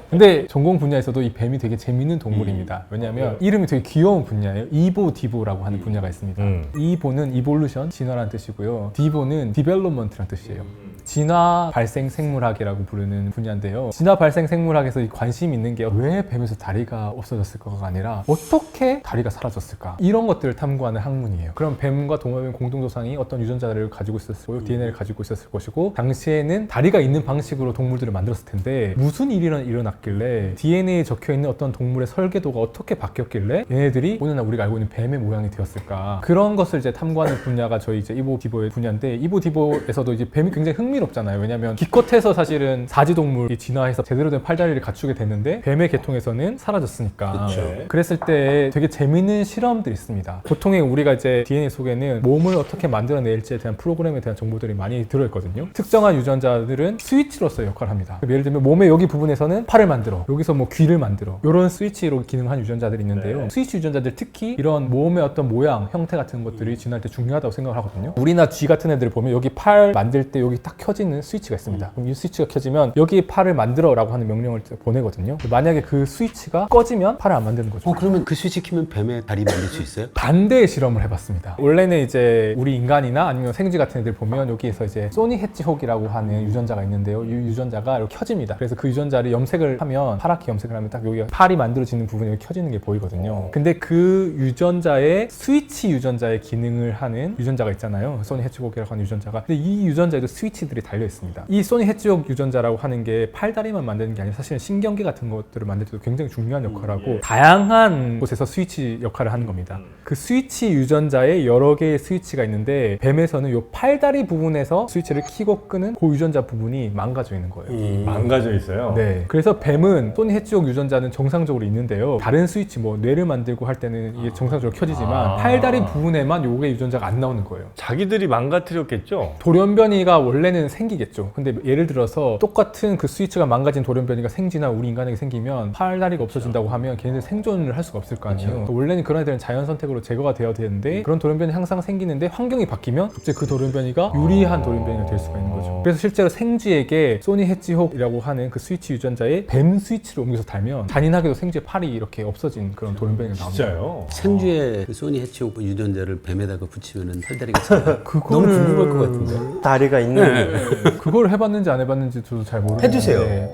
[SPEAKER 2] 근데 전공 분야에서도 이 뱀이 되게 재밌는 동물입니다. 왜냐하면 이름이 되게 귀여운 분야예요. 이보디보라고 하는 분야가 있습니다. 이보는 이볼루션, 진화라는 뜻이고요. 디보는 디벨롭먼트라는 뜻이에요. 진화 발생 생물학이라고 부르는 분야인데요. 진화 발생 생물학에서 관심 있는 게 왜 뱀에서 다리가 없어졌을까가 아니라 어떻게 다리가 사라졌을까? 이런 것들을 탐구하는 학문이에요. 그럼 뱀과 도마뱀 공동조상이 어떤 유전자를 가지고 있었을 거고 DNA를 가지고 있었을 것이고 당시에는 다리가 있는 방식으로 동물들을 만들었을 텐데 무슨 일이 일어났길래 DNA에 적혀있는 어떤 동물의 설계도가 어떻게 바뀌었길래 얘네들이 오늘날 우리가 알고 있는 뱀의 모양이 되었을까? 그런 것을 이제 탐구하는 분야가 저희 이제 이보디보의 분야인데 이보디보에서도 이제 뱀이 굉장히 흥미롭잖아요. 왜냐면 기껏해서 사실은 사지동물이 진화해서 제대로 된 팔다리를 갖추게 됐는데 뱀의 계통에서는 사라졌으니까.
[SPEAKER 4] 그쵸.
[SPEAKER 2] 그랬을 때 되게 재밌는 실험들이 있습니다. 보통의 우리가 이제 DNA 속에는 몸을 어떻게 만들어낼지에 대한 프로그램에 대한 정보들이 많이 들어있거든요. 특정한 유전자들은 스위치로서의 역할을 합니다. 예를 들면 몸의 여기 부분에서는 팔을 만들어, 여기서 뭐 귀를 만들어, 이런 스위치로 기능한 유전자들이 있는데요. 스위치 유전자들 특히 이런 몸의 어떤 모양, 형태 같은 것들이 진화할 때 중요하다고 생각을 하거든요. 우리나 쥐 같은 애들을 보면 여기 팔 만들 때 여기 딱 켜지는 스위치가 있습니다. 그럼 이 스위치가 켜지면 여기 팔을 만들어 라고 하는 명령을 보내거든요. 만약에 그 스위치가 꺼지면 팔을 안 만드는 거죠.
[SPEAKER 4] 그러면 그 스위치 키면 뱀의 다리 만들 수 있어요?
[SPEAKER 2] 반대의 실험을 해봤습니다. 원래는 이제 우리 인간이나 아니면 생쥐 같은 애들 보면 여기에서 이제 소니 해지호기라고 하는 유전자가 있는데요. 이 유전자가 이렇게 켜집니다. 그래서 그 유전자를 염색을 하면 파랗게 염색을 하면 딱 여기 팔이 만들어지는 부분이 이렇게 켜지는 게 보이거든요. 근데 그 유전자의 스위치 유전자의 기능을 하는 유전자가 있잖아요. 소니 해지호기라고 하는 유전자가. 근데 이 유전자에도 스위치들이 달려 있습니다. 이 소니 해지호기 유전자라고 하는 게 팔다리만 만드는 게 아니라 사실은 신경계 같은 것들을 만들 때도 굉장히 중요한 역할을 하고 다양한 곳에서 스위치 역할을 하는 겁니다. 그 스위치 유전자에 여러 개의 스위치가 있는데 뱀에서는 이 팔다리 부분에서 스위치를 켜고 끄는 그 유전자 부분이 망가져 있는 거예요.
[SPEAKER 1] 망가져 있어요.
[SPEAKER 2] 네. 그래서 뱀은 소니 해지호기 유전자는 정상적으로 있는데요. 다른 스위치 뭐 뇌를 만들고 할 때는 이게 정상적으로 켜지지만 팔다리 부분에만 요게 유전자가 안 나오는 거예요.
[SPEAKER 1] 자기들이 망가뜨렸겠죠?
[SPEAKER 2] 돌연변이가 원래는 생기겠죠. 근데 예를 들어서 똑같은 그 스위치가 망가진 돌연변이가 생쥐나 우리 인간에게 생기면 팔다리가 없어진다고 하면 걔네들 생존을 할 수가 없을 거 아니에요. 원래는 그런 애들은 자연 선택으로 제거가 되어야 되는데 그런 돌연변이 항상 생기는데 환경이 바뀌면 갑자기 그 돌연변이가 유리한 돌연변이가 될 수가 있는 거죠. 그래서 실제로 생쥐에게 소니 해지호기라고 하는 그 스위치 유전자에 뱀 스위치를 옮겨서 달면 잔인하게도 생쥐의 팔이 이렇게 없어진 그런 돌연변이가 나옵니다.
[SPEAKER 1] 진짜요?
[SPEAKER 4] 생쥐의 그 소니 해치호그 유전자를 뱀에다가 붙이면은 팔다리가 차요.
[SPEAKER 2] 그거를-
[SPEAKER 4] 너무 궁금할 것 같은데.
[SPEAKER 3] 다리가 있는
[SPEAKER 2] 그걸 해봤는지 안 해봤는지 저도 잘 모르겠는데
[SPEAKER 4] 해주세요.
[SPEAKER 2] 네.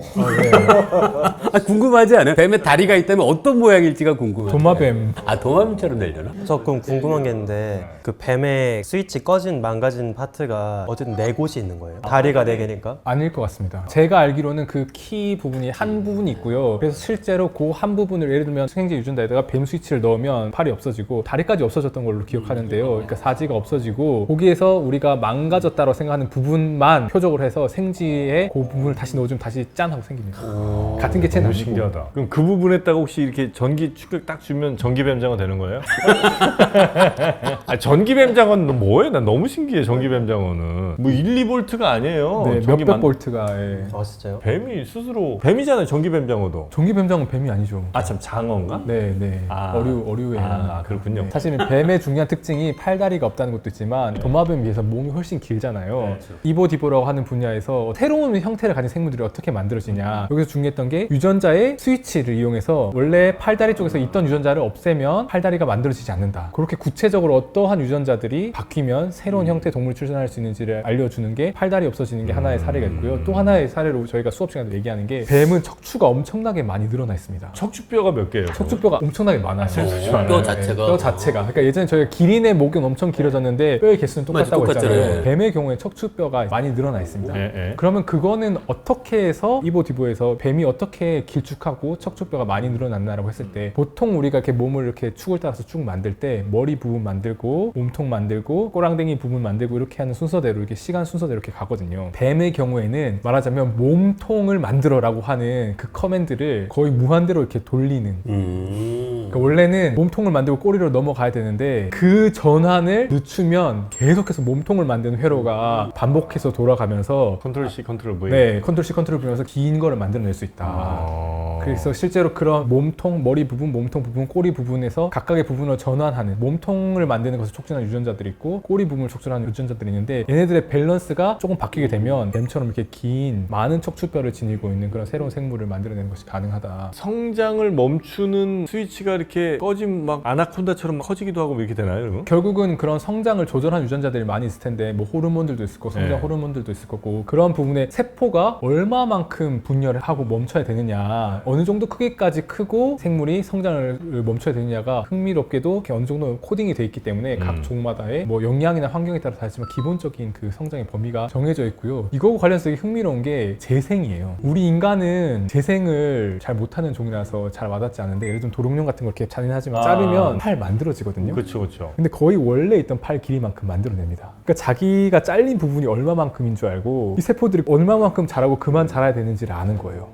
[SPEAKER 4] 궁금하지 않아요? 뱀에 다리가 있다면 어떤 모양일지가 궁금해요.
[SPEAKER 2] 도마뱀.
[SPEAKER 4] 도마뱀처럼 되려나?
[SPEAKER 3] 저 그럼 궁금한 게 있는데 그 뱀의 스위치 꺼진 망가진 파트가 어쨌든 네 곳이 있는 거예요? 다리가 네 개니까?
[SPEAKER 2] 아닐 것 같습니다. 제가 알기로는 그 키 부분이 한 부분이 있고요. 그래서 실제로 그 한 부분을 예를 들면 생쥐 유전자에다가 뱀 스위치를 넣으면 팔이 없어지고 다리까지 없어졌던 걸로 기억하는데요. 그러니까 사지가 없어지고 거기에서 우리가 망가졌다고 생각하는 부분만 표적으로 해서 생쥐의 그 부분을 다시 넣어주면 다시 짠 하고 생깁니다. 같은 개체는
[SPEAKER 1] 너무
[SPEAKER 2] 아니고.
[SPEAKER 1] 신기하다. 그럼 그 부분에다가 혹시 이렇게 전기 충격 딱 주면 전기뱀장어 되는 거예요? 아, 전기뱀장어는 뭐예요? 난 너무 신기해. 전기뱀장어는 뭐 1, 2볼트가 아니에요.
[SPEAKER 2] 네,
[SPEAKER 1] 전기
[SPEAKER 2] 몇백 볼트가. 예.
[SPEAKER 3] 아 진짜요?
[SPEAKER 1] 뱀이 스스로 뱀이잖아요. 전기뱀장어도.
[SPEAKER 2] 전기뱀장은 뱀이 아니죠.
[SPEAKER 1] 아 참 장어인가?
[SPEAKER 2] 네, 네.
[SPEAKER 1] 아.
[SPEAKER 2] 어류에.
[SPEAKER 1] 그렇군요.
[SPEAKER 2] 사실은 뱀의 중요한 특징이 팔다리가 없다는 것도 있지만 도마뱀에 비해서 몸이 훨씬 길잖아요. 이보디보라고 하는 분야에서 새로운 형태를 가진 생물들이 어떻게 만들어지냐. 여기서 중요했던 게 유전자의 스위치를 이용해서 원래 팔다리 쪽에서 있던 유전자를 없애면 팔다리가 만들어지지 않는다. 그렇게 구체적으로 어떠한 유전자들이 바뀌면 새로운 형태의 동물이 출생할 수 있는지를 알려주는 게 팔다리 없어지는 게 하나의 사례가 있고요. 또 하나의 사례로 저희가 수업 시간에 얘기하는 게 뱀은 척추가 엄청나게 많이 늘어나 있습니다.
[SPEAKER 1] 척추뼈가 몇 개예요?
[SPEAKER 2] 척추뼈가 엄청나게 많아요.
[SPEAKER 4] 뼈 자체가.
[SPEAKER 2] 뼈 자체가. 그러니까 예전에 저희가 기린의 목은 엄청 길어졌는데 뼈의 개수는 똑같다고
[SPEAKER 4] 맞아,
[SPEAKER 2] 했잖아요.
[SPEAKER 4] 똑같잖아요.
[SPEAKER 2] 뱀의 경우에 척추뼈가 많이 늘어나 있습니다.
[SPEAKER 1] 예.
[SPEAKER 2] 그러면 그거는 어떻게 해서 이보디보에서 뱀이 어떻게 길쭉하고 척추뼈가 많이 늘어났나라고 했을 때 보통 우리가 이렇게 몸을 이렇게 축을 따라서 쭉 만들 때 머리 부분 만들고 몸통 만들고 꼬랑댕이 부분 만들고 이렇게 하는 순서대로 이렇게 시간 순서대로 이렇게 가거든요. 뱀의 경우에는 말하자면 몸통을 만들어라고 하는 그 커맨드를 거의 무한대로 이렇게 돌리는 그러니까 원래는 몸통을 만들고 꼬리로 넘어가야 되는데 그 전환을 늦추면 계속해서 몸통을 만드는 회로가 반복해서 돌아가면서
[SPEAKER 1] 컨트롤 C, 컨트롤 V.
[SPEAKER 2] 네, 컨트롤 C, 컨트롤 V면서 긴 거를 만들어낼 수 있다. 그래서 실제로 그런 몸통, 머리 부분, 몸통 부분, 꼬리 부분에서 각각의 부분을 전환하는 몸통을 만드는 것을 촉진하는 유전자들이 있고 꼬리 부분을 촉진하는 유전자들이 있는데 얘네들의 밸런스가 조금 바뀌게 되면 뱀처럼 이렇게 긴 많은 척추뼈를 지니고 있는 그런 새로운 생물을 만들어내는 것이 가능하다.
[SPEAKER 1] 성장을 멈추는 스위치가 이렇게 꺼지면 막 아나콘다처럼 커지기도 하고 이렇게 되나요? 그러면?
[SPEAKER 2] 결국은 그런 성장을 조절하는 유전자들이 많이 있을 텐데 뭐 호르몬들도 있을 거고 성장
[SPEAKER 1] 네.
[SPEAKER 2] 호르몬들도 있을 거고 그런 부분에 세포가 얼마만큼 분열을 하고 멈춰야 되느냐 어느 정도 크기까지 크고 생물이 성장을 멈춰야 되느냐가 흥미롭게도 이렇게 어느 정도 코딩이 돼 있기 때문에 각 종마다의 뭐 영양이나 환경에 따라 다르지만 기본적인 그 성장의 범위가 정해져 있고요. 이거와 관련해서 되게 흥미로운 게 재생이에요. 우리 인간은 재생을 잘 못하는 종이라서 잘 와닿지 않는데 예를 들면 도롱뇽 같은 거 이렇게 잔인하지만 자르면 팔 만들어지거든요.
[SPEAKER 1] 그렇죠, 그렇죠.
[SPEAKER 2] 근데 거의 원래 있던 팔 길이만큼 만들어냅니다. 그러니까 자기가 잘린 부분이 얼마만큼인 줄 알고 이 세포들이 얼마만큼 자라고 그만 자라야 되는지를 아는 거예요.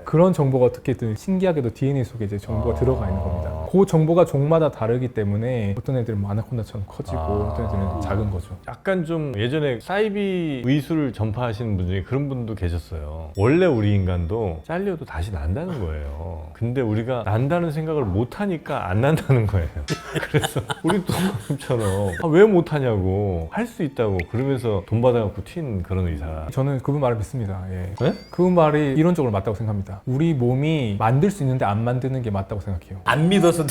[SPEAKER 2] 그런 정보가 어떻게든 신기하게도 DNA 속에 이제 정보가 들어가 있는 겁니다. 그 정보가 종마다 다르기 때문에 어떤 애들은 뭐 아나콘다처럼 커지고 어떤 애들은 작은 거죠.
[SPEAKER 1] 약간 좀 예전에 사이비 의술을 전파하시는 분 중에 그런 분도 계셨어요. 원래 우리 인간도 잘려도 다시 난다는 거예요. 근데 우리가 난다는 생각을 못 하니까 안 난다는 거예요. 그래서 우리 동물처럼 왜 못 하냐고 할 수 있다고 그러면서 돈 받아갖고 튄 그런 의사.
[SPEAKER 2] 저는 그분 말을 믿습니다. 예.
[SPEAKER 1] 네?
[SPEAKER 2] 그분 말이 이론적으로 맞다고 생각합니다. 우리 몸이 만들 수 있는데 안 만드는 게 맞다고 생각해요.
[SPEAKER 4] 안 믿어서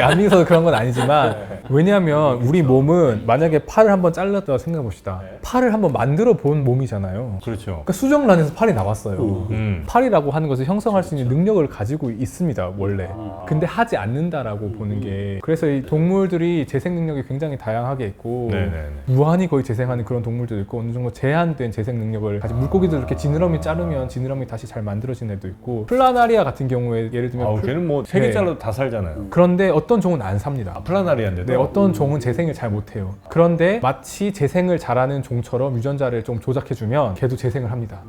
[SPEAKER 2] 안 믿어서 그런 건 아니지만 왜냐하면 우리 몸은 만약에 팔을 한번 잘랐다 생각해 봅시다. 팔을 한번 만들어 본 몸이잖아요.
[SPEAKER 1] 그렇죠.
[SPEAKER 2] 그러니까 수정란에서 팔이 나왔어요.
[SPEAKER 1] 음.
[SPEAKER 2] 팔이라고 하는 것을 형성할 수 있는 능력을 가지고 있습니다, 원래. 근데 하지 않는다라고 보는 게. 그래서 이 동물들이 재생 능력이 굉장히 다양하게 있고
[SPEAKER 1] 네네네.
[SPEAKER 2] 무한히 거의 재생하는 그런 동물들도 있고 어느 정도 제한된 재생 능력을 가진 물고기들 이렇게 지느러미 자르면 지느러미 다시 잘 만들어진 애도 있고 플라나리아 같은 경우에 예를 들면
[SPEAKER 1] 아우 걔는 뭐 세 개
[SPEAKER 2] 네.
[SPEAKER 1] 잘라도 다 살잖아요.
[SPEAKER 2] 그런데 어떤 종은 안 삽니다.
[SPEAKER 1] 플라나리안데도.
[SPEAKER 2] 네, 어떤 종은 재생을 잘 못해요. 그런데 마치 재생을 잘하는 종처럼 유전자를 좀 조작해주면 걔도 재생을 합니다.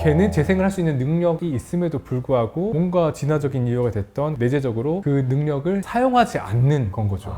[SPEAKER 2] 걔는 재생을 할 수 있는 능력이 있음에도 불구하고 뭔가 진화적인 이유가 됐던 내재적으로 그 능력을 사용하지 않는 건 거죠.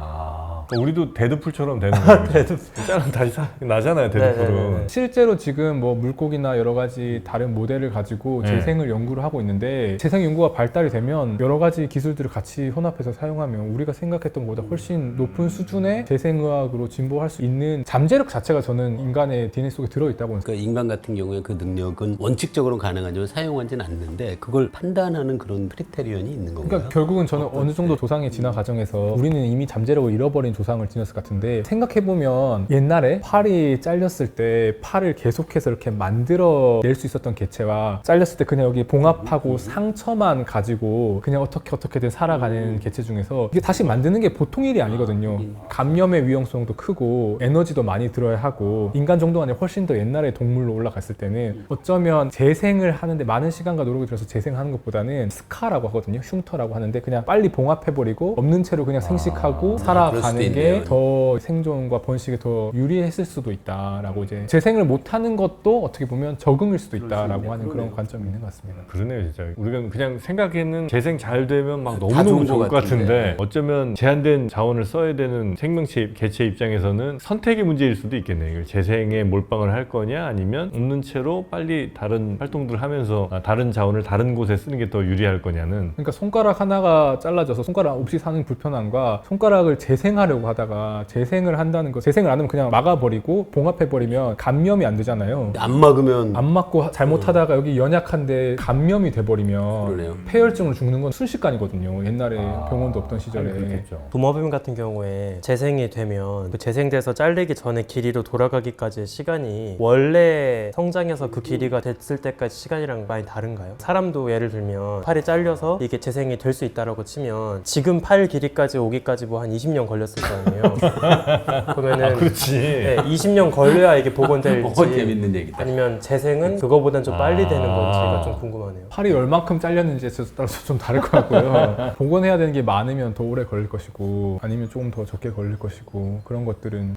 [SPEAKER 1] 우리도 데드풀처럼 되는 거예요. 데드풀. 다시 나잖아요, 데드풀은.
[SPEAKER 3] 네네네.
[SPEAKER 2] 실제로 지금 뭐 물고기나 여러 가지 다른 모델을 가지고
[SPEAKER 1] 네.
[SPEAKER 2] 재생을 연구를 하고 있는데 재생 연구가 발달이 되면 여러 가지 기술들을 같이 혼합해서 사용하면 우리가 생각했던 것보다 훨씬 높은 수준의 재생의학으로 진보할 수 있는 잠재력 자체가 저는 인간의 DNA 속에 들어있다고
[SPEAKER 4] 그러니까 인간 같은 경우에 그 능력은 원칙적으로 가능하지만 사용하지는 않는데 그걸 판단하는 그런 크리테리언이 있는 건가요?
[SPEAKER 2] 그러니까 결국은 저는 어느 정도 조상의 진화 과정에서 우리는 이미 잠재력을 잃어버린 조상을 지녔을 것 같은데 생각해보면 옛날에 팔이 잘렸을 때 팔을 계속해서 이렇게 만들어낼 수 있었던 개체와 잘렸을 때 그냥 여기 봉합하고 상처만 가지고 그냥 어떻게든 살아가는 개체 중에서 이게 다시 만드는 게 보통 일이 아니거든요. 감염의 위험성도 크고 에너지도 많이 들어야 하고 인간 정도가 아니라 훨씬 더 옛날의 동물로 올라갔을 때는 어쩌면 재생을 하는데 많은 시간과 노력을 들여서 재생하는 것보다는 스카라고 하거든요. 흉터라고 하는데 그냥 빨리 봉합해버리고 없는 채로 그냥 생식하고 살아가는 게 더 생존과 번식에 더 유리했을 수도 있다라고 이제 재생을 못하는 것도 어떻게 보면 적응일 수도 있다라고 하는 그런 관점이 있는 것 같습니다.
[SPEAKER 1] 그러네요, 진짜. 우리가 그냥 생각에는 재생 잘 되면 막
[SPEAKER 4] 다
[SPEAKER 1] 너무너무
[SPEAKER 4] 좋은
[SPEAKER 1] 좋을
[SPEAKER 4] 것
[SPEAKER 1] 것 같은데
[SPEAKER 4] 같은데.
[SPEAKER 1] 어쩌면 제한된 자원을 써야 되는 생명체, 개체 입장에서는 선택의 문제일 수도 있겠네요. 이걸 재생에 몰빵을 할 거냐 아니면 없는 채로 빨리 다른 활동들을 하면서 다른 자원을 다른 곳에 쓰는 게 더 유리할 거냐는.
[SPEAKER 2] 그러니까 손가락 하나가 잘라져서 손가락 없이 사는 불편함과 손가락을 재생하려고 하다가 재생을 한다는 거, 재생을 안 하면 그냥 막아버리고 봉합해버리면 감염이 안 되잖아요.
[SPEAKER 4] 안 막으면
[SPEAKER 2] 안 맞고 잘못하다가 여기 연약한데 감염이 돼버리면
[SPEAKER 4] 그러네요.
[SPEAKER 2] 폐혈증으로 죽는 건 순식간이거든요. 옛날에 병원도 없던 시절에.
[SPEAKER 1] 그렇겠죠.
[SPEAKER 3] 도마뱀 같은 경우에 재생이 되면 그 재생돼서 잘리기 전에 길이로 돌아가기까지의 시간이 원래 성장해서 그 길이가 됐을 때까지 시간이랑 많이 다른가요? 사람도 예를 들면 팔이 잘려서 이게 재생이 될 수 있다라고 치면 지금 팔 길이까지 오기까지 뭐 한 20년 걸렸을 거 아니에요. 그러면은
[SPEAKER 1] 그렇지.
[SPEAKER 3] 네, 20년 걸려야 이게 복원될지
[SPEAKER 4] 재밌는 얘기다.
[SPEAKER 3] 아니면 재생은 그거보단 좀 빨리 되는 건지가 좀 궁금하네요.
[SPEAKER 2] 팔이 얼만큼 잘렸는지에 따라서 좀 다를 것 같고요. 복원해야 되는 게 많으면 더 오래 걸릴 것이고 아니면 조금 더 적게 걸릴 것이고 그런 것들은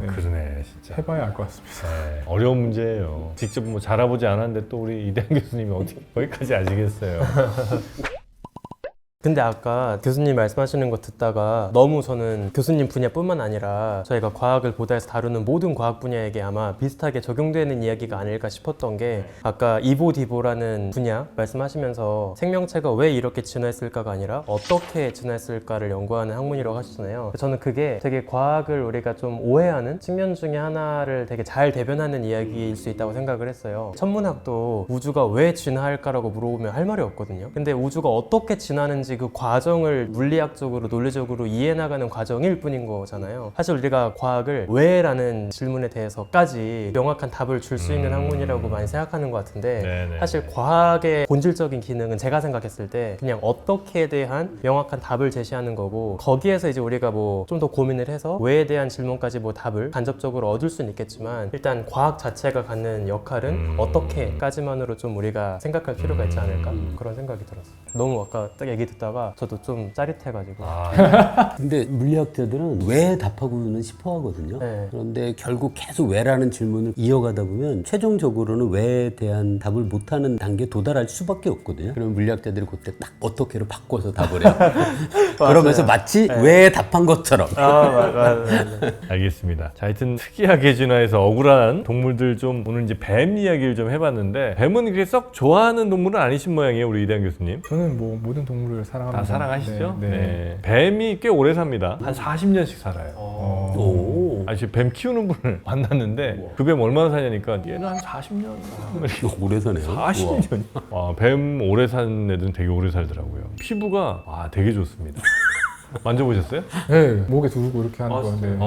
[SPEAKER 2] 네.
[SPEAKER 1] 그러네, 진짜.
[SPEAKER 2] 해봐야 알 것 같습니다.
[SPEAKER 1] 네, 어려운 문제예요. 직접 뭐 자라보지 않았는데 또 우리 이대한 교수님이 어떻게 거기까지 아시겠어요.
[SPEAKER 3] 근데 아까 교수님 말씀하시는 거 듣다가 너무 저는 교수님 분야뿐만 아니라 저희가 과학을 보다에서 다루는 모든 과학 분야에게 아마 비슷하게 적용되는 이야기가 아닐까 싶었던 게 아까 이보디보라는 분야 말씀하시면서 생명체가 왜 이렇게 진화했을까가 아니라 어떻게 진화했을까를 연구하는 학문이라고 하시잖아요. 저는 그게 되게 과학을 우리가 좀 오해하는 측면 중에 하나를 되게 잘 대변하는 이야기일 수 있다고 생각을 했어요. 천문학도 우주가 왜 진화할까라고 물어보면 할 말이 없거든요. 근데 우주가 어떻게 진화하는지 때까지 그 과정을 물리학적으로 논리적으로 이해해 나가는 과정일 뿐인 거잖아요. 사실 우리가 과학을 왜라는 질문에 대해서까지 명확한 답을 줄 수 있는 학문이라고 많이 생각하는 것 같은데
[SPEAKER 1] 네네.
[SPEAKER 3] 사실 과학의 본질적인 기능은 제가 생각했을 때 그냥 어떻게에 대한 명확한 답을 제시하는 거고 거기에서 이제 우리가 뭐 좀 더 고민을 해서 왜에 대한 질문까지 뭐 답을 간접적으로 얻을 수는 있겠지만 일단 과학 자체가 갖는 역할은 어떻게까지만으로 좀 우리가 생각할 필요가 있지 않을까 그런 생각이 들었어요. 너무 아까 딱 얘기 듣다가 저도 좀 짜릿해가지고
[SPEAKER 4] 근데 물리학자들은 왜 답하고는 싶어 하거든요.
[SPEAKER 3] 네.
[SPEAKER 4] 그런데 결국 계속 왜라는 질문을 이어가다 보면 최종적으로는 왜에 대한 답을 못하는 단계에 도달할 수밖에 없거든요. 그러면 물리학자들이 그때 딱 어떻게로 바꿔서 답을 해요. 그러면서 마치 왜 답한 것처럼.
[SPEAKER 1] 알겠습니다. 자, 하여튼 특이하게 진화해서 억울한 동물들 좀 오늘 이제 뱀 이야기를 좀 해봤는데 뱀은 그렇게 썩 좋아하는 동물은 아니신 모양이에요, 우리 이대한 교수님.
[SPEAKER 2] 저는 뭐 모든 동물을 사랑합니다.
[SPEAKER 1] 다 사랑하시죠?
[SPEAKER 2] 네. 네.
[SPEAKER 1] 뱀이 꽤 오래 삽니다. 한 40년씩 살아요.
[SPEAKER 4] 오.
[SPEAKER 1] 아니, 지금 뱀 키우는 분을 만났는데 그 뱀 얼마나 사냐니까 얘는 한 40년.
[SPEAKER 4] 오래 사네요.
[SPEAKER 1] 40년. 와, 뱀 오래 사는 애들은 되게 오래 살더라고요. 피부가 되게 좋습니다. 만져보셨어요?
[SPEAKER 2] 네, 목에 두르고 이렇게 하는 건데.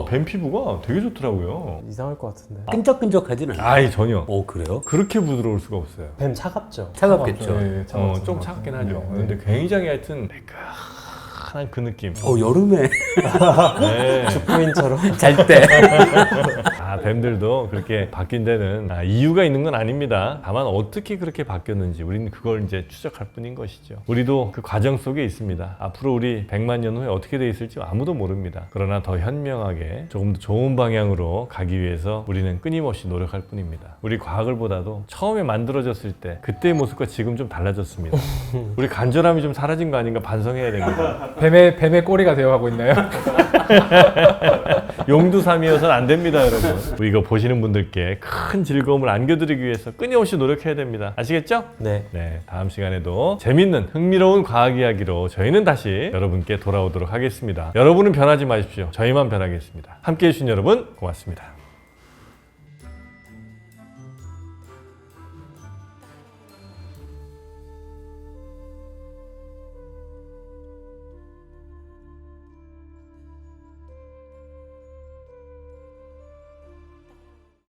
[SPEAKER 1] 뱀 피부가 되게 좋더라고요.
[SPEAKER 3] 이상할 것 같은데.
[SPEAKER 4] 끈적끈적하진 않아요.
[SPEAKER 1] 아이, 전혀.
[SPEAKER 4] 그래요?
[SPEAKER 1] 그렇게 부드러울 수가 없어요.
[SPEAKER 3] 뱀 차갑죠?
[SPEAKER 4] 차갑겠죠.
[SPEAKER 2] 네,
[SPEAKER 1] 좀 차갑긴 하죠. 근데 굉장히 하여튼 매끈한 그 느낌.
[SPEAKER 4] 여름에
[SPEAKER 1] 네.
[SPEAKER 3] 부인처럼.
[SPEAKER 4] 잘 때.
[SPEAKER 1] 뱀들도 그렇게 바뀐 데는 이유가 있는 건 아닙니다. 다만 어떻게 그렇게 바뀌었는지 우리는 그걸 이제 추적할 뿐인 것이죠. 우리도 그 과정 속에 있습니다. 앞으로 우리 100만 년 후에 어떻게 돼 있을지 아무도 모릅니다. 그러나 더 현명하게 조금 더 좋은 방향으로 가기 위해서 우리는 끊임없이 노력할 뿐입니다. 우리 과학을 보다도 처음에 만들어졌을 때 그때의 모습과 지금 좀 달라졌습니다. 우리 간절함이 좀 사라진 거 아닌가 반성해야 됩니다.
[SPEAKER 2] 뱀의 꼬리가 되어가고 있나요?
[SPEAKER 1] 용두삼이어서는 안 됩니다, 여러분. 우리 이거 보시는 분들께 큰 즐거움을 안겨드리기 위해서 끊임없이 노력해야 됩니다. 아시겠죠?
[SPEAKER 3] 네.
[SPEAKER 1] 네, 다음 시간에도 재밌는 흥미로운 과학 이야기로 저희는 다시 여러분께 돌아오도록 하겠습니다. 여러분은 변하지 마십시오. 저희만 변하겠습니다. 함께해 주신 여러분 고맙습니다.